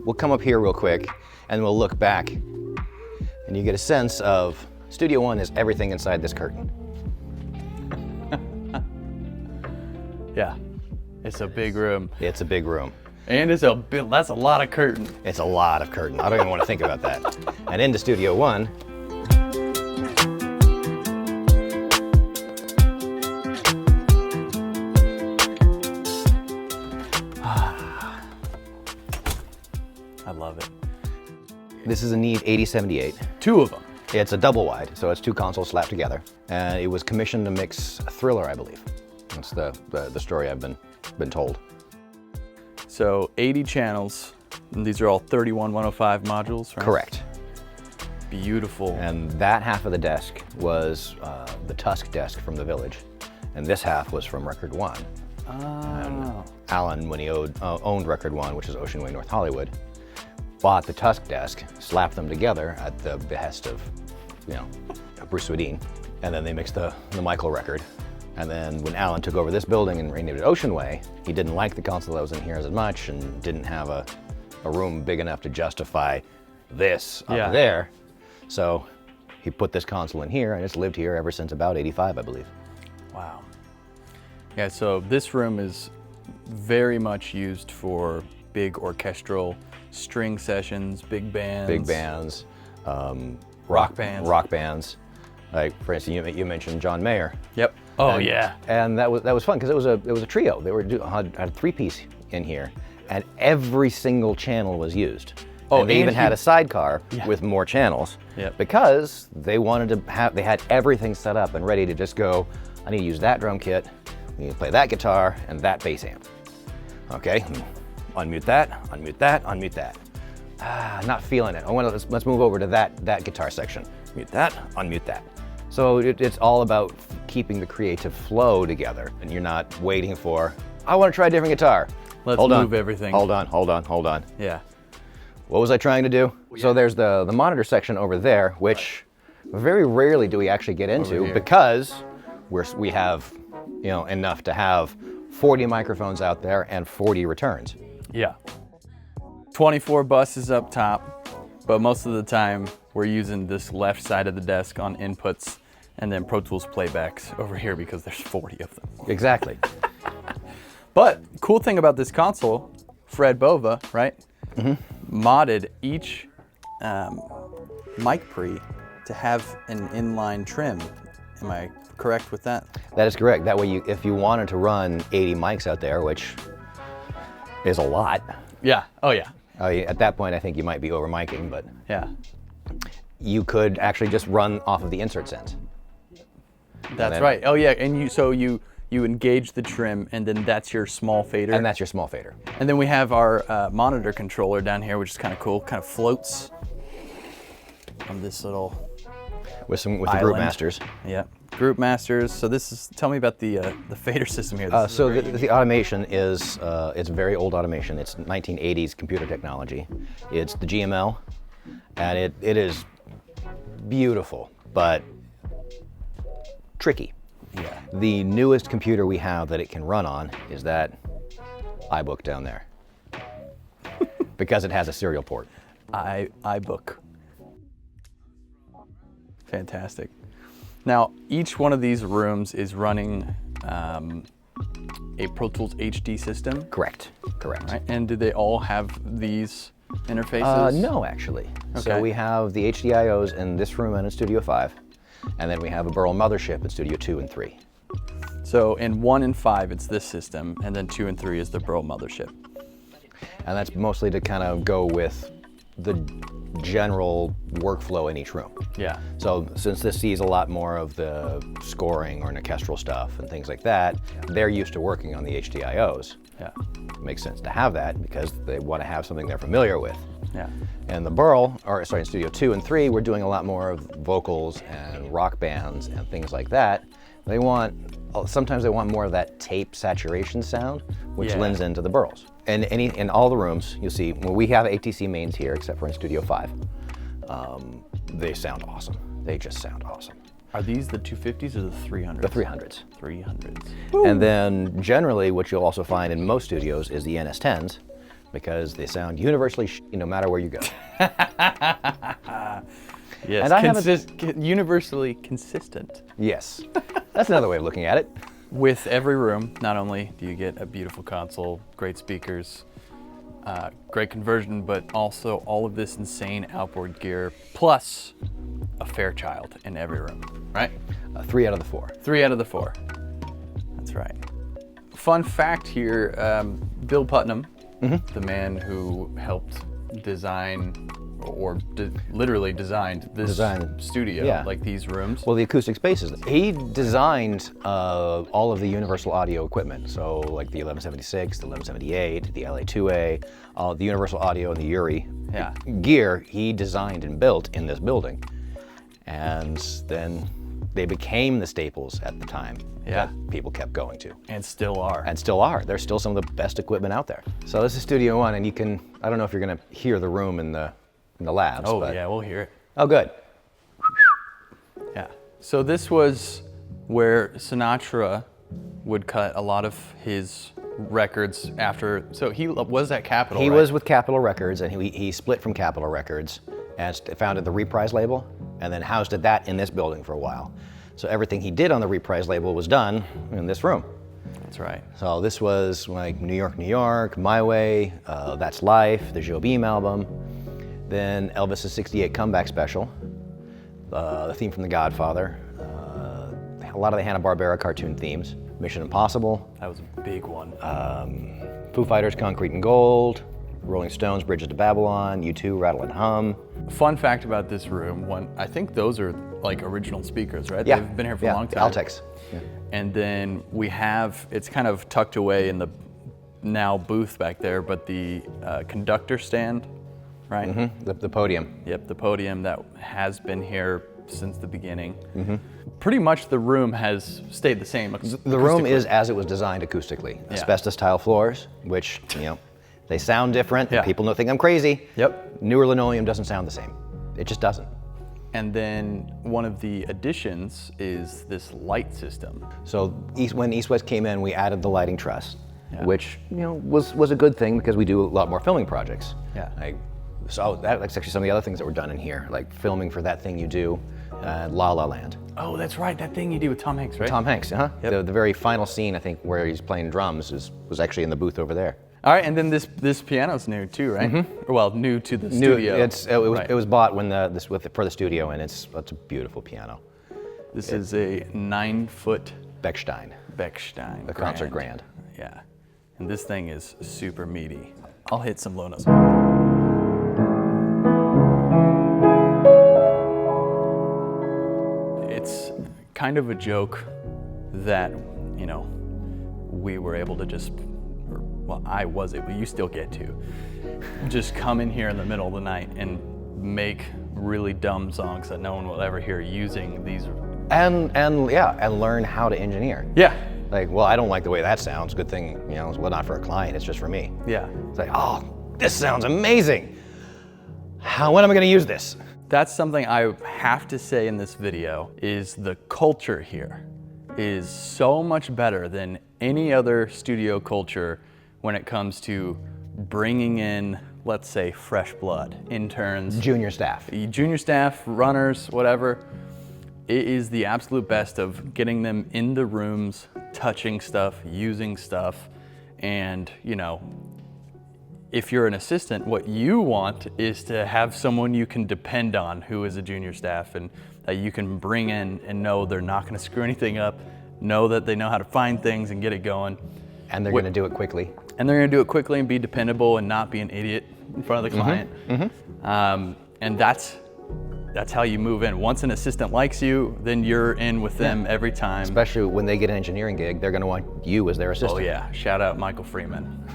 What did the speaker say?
we'll come up here real quick and we'll look back and you get a sense of Studio One is everything inside this curtain. Yeah, it's a big room. It's a big room. And it's a bit, that's a lot of curtain. It's a lot of curtain. I don't even want to think about that. And into Studio One, I love it. this is a Neve 8078. Two of them. It's a double wide, so it's two consoles slapped together. And it was commissioned to mix Thriller, I believe. That's the story I've been told. So 80 channels, and these are all 31105 modules, right? Correct. Beautiful. And that half of the desk was the Tusk desk from the Village. And this half was from Record One. Oh. Alan, when he owned Record One, which is Ocean Way, North Hollywood, bought the Tusk desk, slapped them together at the behest of, Bruce Swedien, and then they mixed the Michael record. And then when Alan took over this building and renamed it Ocean Way, he didn't like the console that was in here as much and didn't have a room big enough to justify this up there. So he put this console in here and it's lived here ever since about 85, I believe. Wow. Yeah, so this room is very much used for big orchestral string sessions, big bands. Big bands, rock bands. Rock bands. Like, for instance, you mentioned John Mayer. Yep. Oh, and, yeah. And that was fun because it was a trio. They had a three-piece in here, and every single channel was used. Oh, and they even had a sidecar with more channels because they wanted to have. They had everything set up and ready to just go. I need to use that drum kit. I need to play that guitar and that bass amp. Okay, unmute that, unmute that, unmute that. Not feeling it. Let's move over to that guitar section. Mute that, unmute that. So it's all about keeping the creative flow together, and you're not waiting for, I want to try a different guitar. Let's move everything. Hold on. Yeah. What was I trying to do? So there's the monitor section over there, which very rarely do we actually get into because we have enough to have 40 microphones out there and 40 returns. Yeah. 24 buses up top, but most of the time we're using this left side of the desk on inputs and then Pro Tools playbacks over here because there's 40 of them. Exactly. But cool thing about this console, Fred Bova, right? Mm-hmm. Modded each mic pre to have an inline trim. Am I correct with that? That is correct. That way, if you wanted to run 80 mics out there, which is a lot. Yeah. Oh, yeah. At that point, I think you might be over micing, but yeah, you could actually just run off of the insert sends. That's right. Oh, yeah. And you engage the trim, and then that's your small fader. And that's your small fader. And then we have our monitor controller down here, which is kind of cool. Kind of floats on this little with the ANDREWMASTERs. Yeah, ANDREWMASTERs. So tell me about the fader system here. So the automation is it's very old automation. It's 1980s computer technology. It's the GML, and it is beautiful, but tricky. Yeah. The newest computer we have that it can run on is that iBook down there, because it has a serial port. iBook. Fantastic. Now, each one of these rooms is running a Pro Tools HD system? Correct. Right? And do they all have these interfaces? No, actually. Okay. So we have the HDIOs in this room and in Studio 5, and then we have a Burl mothership in Studio 2 and 3. So in 1 and 5, it's this system, and then 2 and 3 is the Burl mothership. And that's mostly to kind of go with the general workflow in each room. Yeah. So since this sees a lot more of the scoring or orchestral stuff and things like that, they're used to working on the HDIOs. Yeah. It makes sense to have that because they want to have something they're familiar with. Yeah. And the Burl, in Studio 2 and 3, we're doing a lot more of vocals and rock bands and things like that. Sometimes they want more of that tape saturation sound, which lends into the Burls. And in all the rooms, you'll see, when we have ATC mains here, except for in Studio 5, they sound awesome. They just sound awesome. Are these the 250s or the 300s? The 300s. 300s. And then generally what you'll also find in most studios is the NS10s, because they sound universally no matter where you go. Yes, and I have universally consistent. Yes, that's another way of looking at it. With every room, not only do you get a beautiful console, great speakers, great conversion, but also all of this insane outboard gear, plus a Fairchild in every room, right? 3 out of the 4. 3 out of the 4. That's right. Fun fact here, Bill Putnam, the man who helped design or literally designed this studio, like these rooms. Well, the acoustic spaces. He designed all of the Universal Audio equipment. So like the 1176, the 1178, the LA2A, the Universal Audio and the Uri gear he designed and built in this building. And then they became the staples at the time that people kept going to. And still are. And still are. They're still some of the best equipment out there. So this is Studio One, and you can, I don't know if you're gonna hear the room in the labs. Oh, yeah, we'll hear it. Oh, good. Yeah. So this was where Sinatra would cut a lot of his records after. So he was at Capitol, He right? was with Capitol Records, and he split from Capitol Records and founded the Reprise label, and then housed that in this building for a while. So everything he did on the Reprise label was done in this room. That's right. So this was like New York, New York, My Way, That's Life, the Jobim album. Then Elvis's '68 comeback special, the theme from The Godfather, a lot of the Hanna-Barbera cartoon themes, Mission Impossible. That was a big one. Foo Fighters, Concrete and Gold, Rolling Stones, Bridges to Babylon, U2, Rattle and Hum. Fun fact about this room, I think those are like original speakers, right? Yeah. They've been here for a long time. Altex. Yeah. And then we have, it's kind of tucked away in the now booth back there, but the conductor stand, right? Mm-hmm. The podium. Yep, the podium that has been here since the beginning. Mm-hmm. Pretty much the room has stayed the same. The room is as it was designed acoustically. Yeah. Asbestos tile floors, which, they sound different. Yeah. People don't think I'm crazy. Yep. Newer linoleum doesn't sound the same. It just doesn't. And then one of the additions is this light system. So when Eastwest came in, we added the lighting truss, which was a good thing because we do a lot more filming projects. Yeah. So that's actually some of the other things that were done in here, like filming for That Thing You Do, La La Land. Oh, that's right, that thing you do with Tom Hanks, right? Tom Hanks, Yep. The very final scene, I think, where he's playing drums was actually in the booth over there. All right, and then this piano's new too, right? Mm-hmm. Well, new to the studio. It was bought for the studio, and it's a beautiful piano. This is a 9-foot Bechstein. The concert grand. Yeah, and this thing is super meaty. I'll hit some low notes. It's kind of a joke that we were able to just. Well, I was able, you still get to, just come in here in the middle of the night and make really dumb songs that no one will ever hear using these. And learn how to engineer. Yeah. Like, well, I don't like the way that sounds. Good thing, it's not for a client, it's just for me. Yeah. It's like, oh, this sounds amazing. When am I gonna use this? That's something I have to say in this video, is the culture here is so much better than any other studio culture when it comes to bringing in, let's say, fresh blood, interns. Junior staff, runners, whatever. It is the absolute best of getting them in the rooms, touching stuff, using stuff, and if you're an assistant, what you want is to have someone you can depend on who is a junior staff and that you can bring in and know they're not gonna screw anything up, know that they know how to find things and get it going. And they're gonna do it quickly. And they're gonna do it quickly and be dependable and not be an idiot in front of the client. Mm-hmm. And that's how you move in. Once an assistant likes you, then you're in with them every time. Especially when they get an engineering gig, they're gonna want you as their assistant. Oh yeah, shout out Michael Freeman.